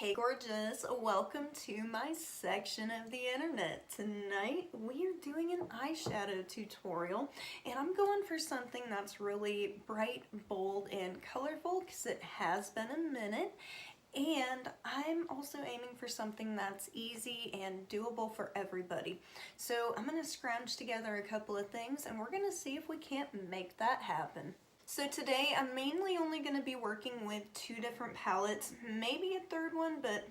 Hey gorgeous, welcome to my section of the internet. Tonight we are doing an eyeshadow tutorial and I'm going for something that's really bright, bold, and colorful because it has been a minute. And I'm also aiming for something that's easy and doable for everybody. So I'm going to scrounge together a couple of things and we're going to see if we can't make that happen. So today I'm mainly only going to be working with two different palettes, maybe a third one, but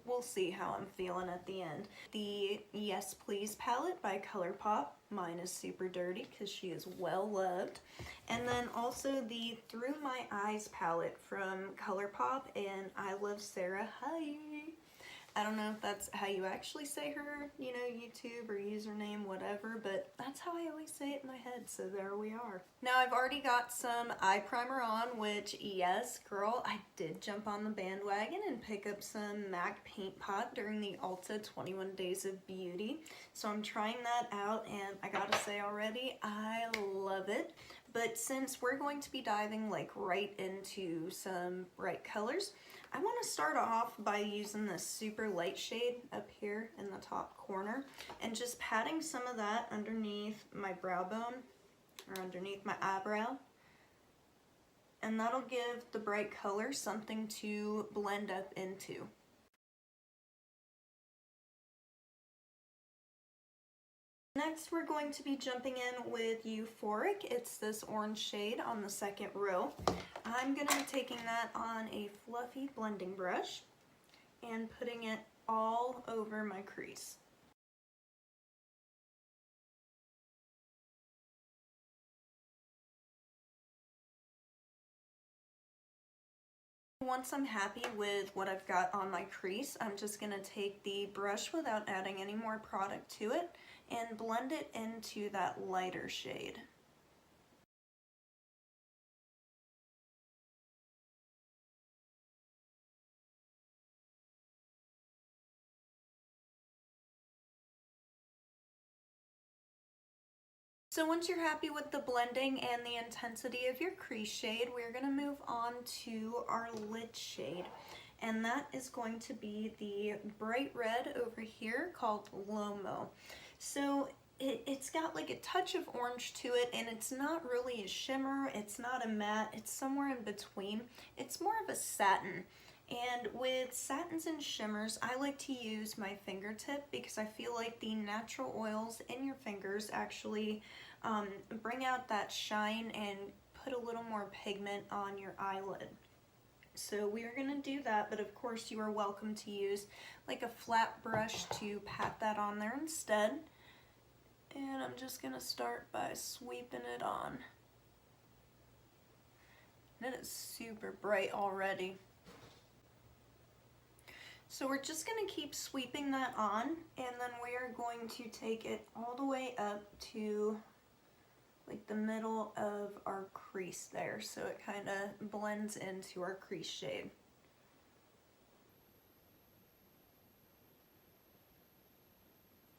we'll see how I'm feeling at the end. The Yes Please palette by ColourPop. Mine is super dirty because she is well loved. And then also the Through My Eyes palette from ColourPop and I Love Sarah. Hi! I don't know if that's how you actually say her, YouTube or username, whatever, but that's how I always say it in my head, so there we are. Now I've already got some eye primer on, which, yes, girl, I did jump on the bandwagon and pick up some MAC Paint Pot during the Ulta 21 Days of Beauty. So I'm trying that out, and I gotta say already, I love it. But since we're going to be diving like right into some bright colors, I want to start off by using this super light shade up here in the top corner and just patting some of that underneath my brow bone or underneath my eyebrow. And that'll give the bright color something to blend up into. Next, we're going to be jumping in with Euphoric. It's this orange shade on the second row. I'm going to be taking that on a fluffy blending brush and putting it all over my crease. Once I'm happy with what I've got on my crease, I'm just going to take the brush without adding any more product to it and blend it into that lighter shade. So once you're happy with the blending and the intensity of your crease shade, we're going to move on to our lid shade. And that is going to be the bright red over here called Lomo. So it's got like a touch of orange to it, and it's not really a shimmer, it's not a matte, it's somewhere in between. It's more of a satin. And with satins and shimmers, I like to use my fingertip because I feel like the natural oils in your fingers actually bring out that shine and put a little more pigment on your eyelid. So we are going to do that, but of course you are welcome to use like a flat brush to pat that on there instead. And I'm just going to start by sweeping it on. And it is super bright already. So we're just going to keep sweeping that on, and then we are going to take it all the way up to like the middle of our crease there, so it kind of blends into our crease shade.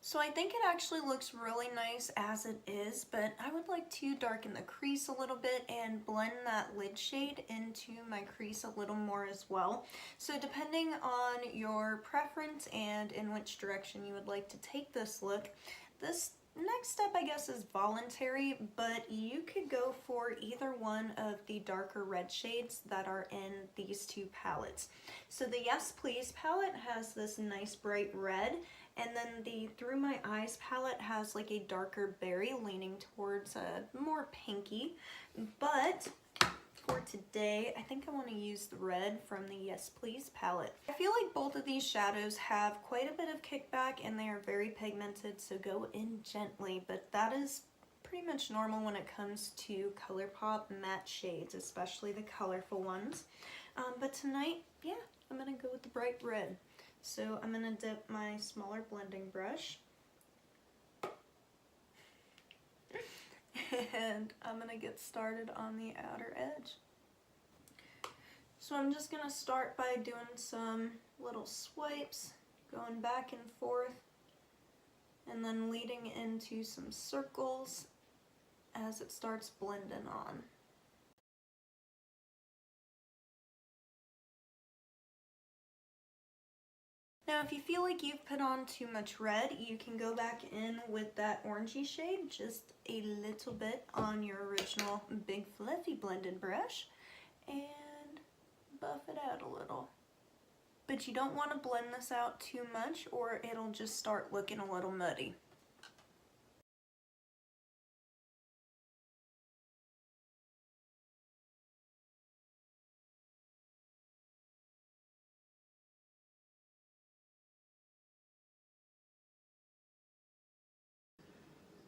So I think it actually looks really nice as it is, but I would like to darken the crease a little bit and blend that lid shade into my crease a little more as well. So depending on your preference and in which direction you would like to take this look, this next step I guess is voluntary, but you could go for either one of the darker red shades that are in these two palettes. So the Yes Please palette has this nice bright red, and then the Through My Eyes palette has like a darker berry leaning towards a more pinky. But for today, I think I want to use the red from the Yes Please palette. I feel like both of these shadows have quite a bit of kickback and they are very pigmented, so go in gently, but that is pretty much normal when it comes to ColourPop matte shades, especially the colorful ones. But tonight, yeah, I'm going to go with the bright red. So I'm going to dip my smaller blending brush and I'm going to get started on the outer edge. So I'm just going to start by doing some little swipes, going back and forth, and then leading into some circles as it starts blending on. Now if you feel like you've put on too much red, you can go back in with that orangey shade just a little bit on your original big fluffy blended brush and buff it out a little. But you don't want to blend this out too much or it'll just start looking a little muddy.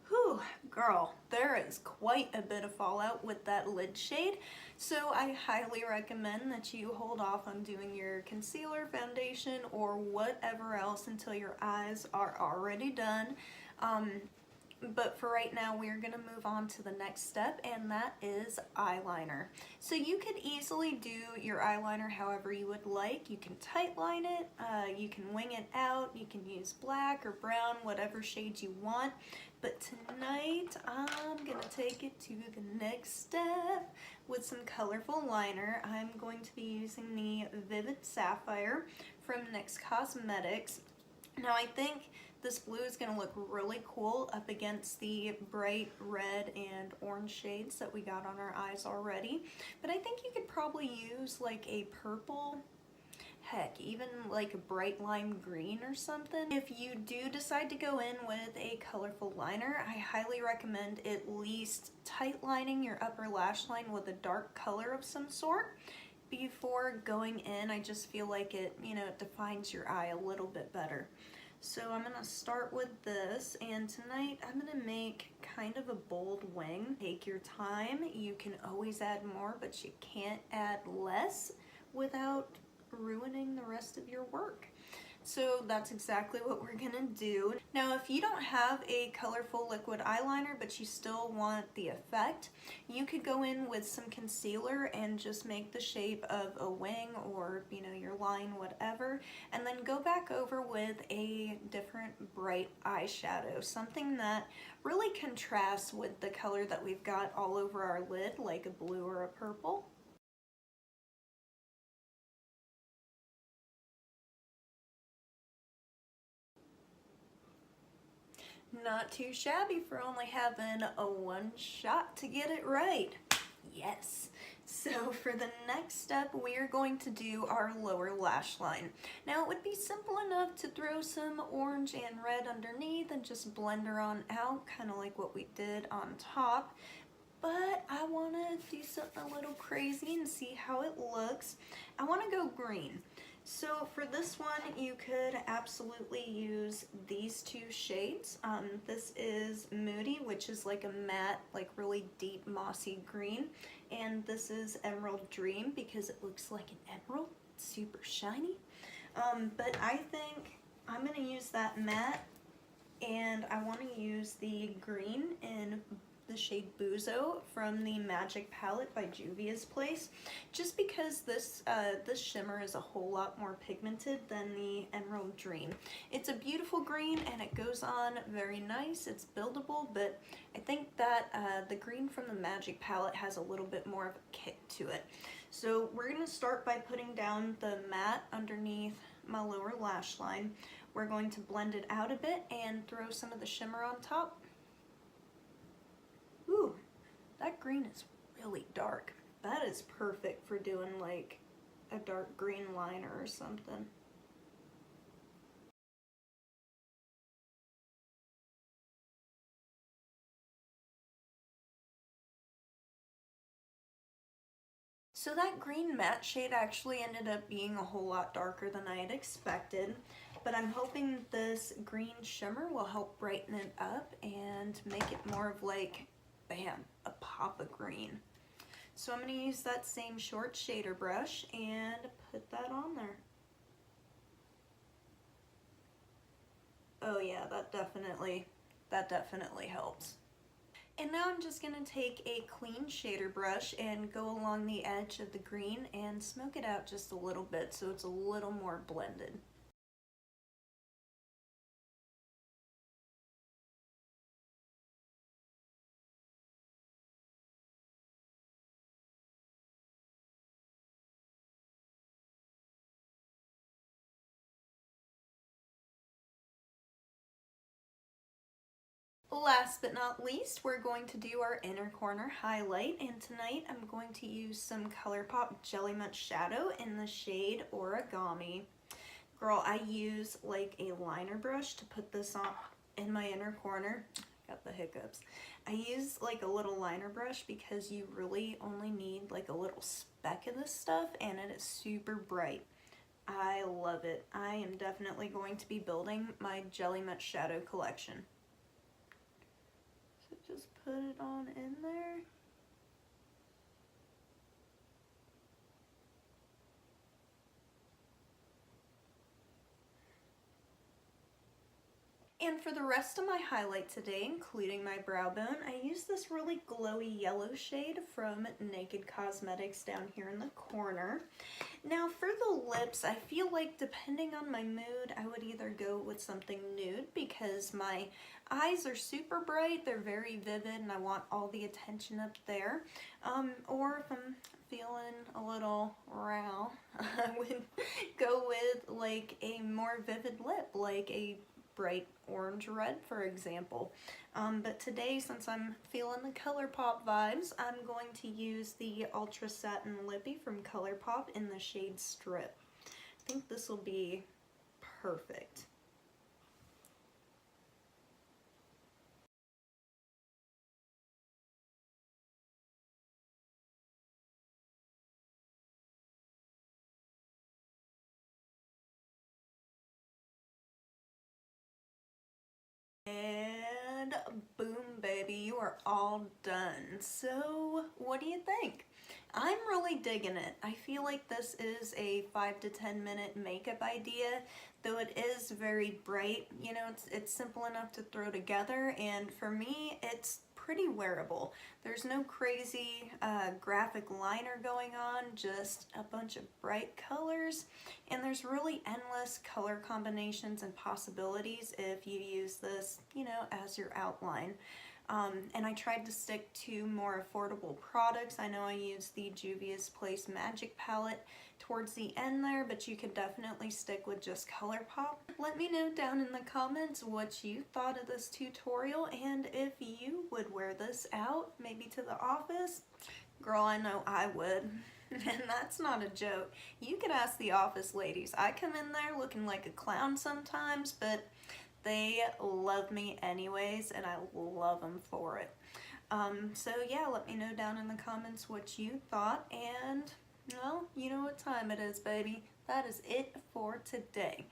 Whew, girl, there is quite a bit of fallout with that lid shade, so I highly recommend that you hold off on doing your concealer, foundation, or whatever else until your eyes are already done. But for right now, we're going to move on to the next step, and that is eyeliner. So you could easily do your eyeliner however you would like. You can tight line it, you can wing it out, you can use black or brown, whatever shades you want. But tonight, I'm going to take it to the next step with some colorful liner. I'm going to be using the Vivid Sapphire from NYX Cosmetics. Now I think this blue is going to look really cool up against the bright red and orange shades that we got on our eyes already. But I think you could probably use like a purple, heck, even like a bright lime green or something. If you do decide to go in with a colorful liner, I highly recommend at least tight lining your upper lash line with a dark color of some sort. Before going in, I just feel like it, it defines your eye a little bit better. So I'm going to start with this, and tonight I'm going to make kind of a bold wing. Take your time. You can always add more, but you can't add less without ruining the rest of your work. So that's exactly what we're gonna do. Now if you don't have a colorful liquid eyeliner but you still want the effect, you could go in with some concealer and just make the shape of a wing or your line, whatever, and then go back over with a different bright eyeshadow, something that really contrasts with the color that we've got all over our lid, like a blue or a purple. Not too shabby for only having a one shot to get it right. Yes. So for the next step, we are going to do our lower lash line. Now it would be simple enough to throw some orange and red underneath and just blend her on out, kind of like what we did on top. But I want to do something a little crazy and see how it looks. I want to go green. So for this one, you could absolutely use these two shades. This is Moody, which is like a matte, like really deep mossy green. And this is Emerald Dream because it looks like an emerald, it's super shiny. But I think I'm going to use that matte, and I want to use the green in the shade Buzo from the Magic palette by Juvia's Place, just because this shimmer is a whole lot more pigmented than the Emerald Dream. It's a beautiful green and it goes on very nice, it's buildable, but I think that the green from the Magic palette has a little bit more of a kick to it. So we're going to start by putting down the matte underneath my lower lash line. We're going to blend it out a bit and throw some of the shimmer on top. Ooh, that green is really dark. That is perfect for doing like a dark green liner or something. So that green matte shade actually ended up being a whole lot darker than I had expected, but I'm hoping this green shimmer will help brighten it up and make it more of like, bam, a pop of green. So I'm going to use that same short shader brush and put that on there. Oh yeah, that definitely helps. And now I'm just going to take a clean shader brush and go along the edge of the green and smoke it out just a little bit so it's a little more blended. Last but not least, we're going to do our inner corner highlight, and tonight I'm going to use some ColourPop Jelly Much Shadow in the shade Origami. Girl, I use like a liner brush to put this on in my inner corner. Got the hiccups. I use like a little liner brush because you really only need like a little speck of this stuff, and it is super bright. I love it. I am definitely going to be building my Jelly Much Shadow collection. So just put it on in there. And for the rest of my highlight today, including my brow bone, I use this really glowy yellow shade from Naked Cosmetics down here in the corner. Now for the lips, I feel like depending on my mood, I would either go with something nude because my eyes are super bright, they're very vivid, and I want all the attention up there. Or if I'm feeling a little raw, I would go with like a more vivid lip, like a bright orange red, for example. But today, since I'm feeling the ColourPop vibes, I'm going to use the Ultra Satin Lippy from ColourPop in the shade Strip. I think this will be perfect. And boom, baby, you are all done. So what do you think? I'm really digging it. I feel like this is a 5 to 10 minute makeup idea, though it is very bright. You know, it's simple enough to throw together, and for me, it's pretty wearable. There's no crazy graphic liner going on, just a bunch of bright colors, and there's really endless color combinations and possibilities if you use this, you know, as your outline. And I tried to stick to more affordable products. I know I used the Juvia's Place Magic Palette towards the end there, but you could definitely stick with just ColourPop. Let me know down in the comments what you thought of this tutorial and if you would wear this out, maybe to the office. Girl, I know I would. And that's not a joke. You could ask the office ladies. I come in there looking like a clown sometimes, but they love me anyways, and I love them for it. So yeah, let me know down in the comments what you thought, and well, you know what time it is, baby. That is it for today.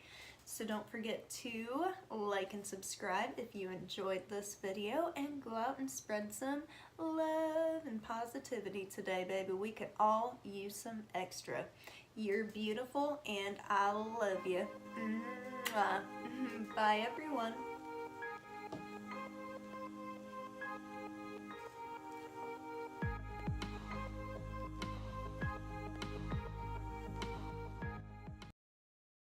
So don't forget to like and subscribe if you enjoyed this video, and go out and spread some love and positivity today, baby. We could all use some extra. You're beautiful, and I love you. Mwah. Bye, everyone.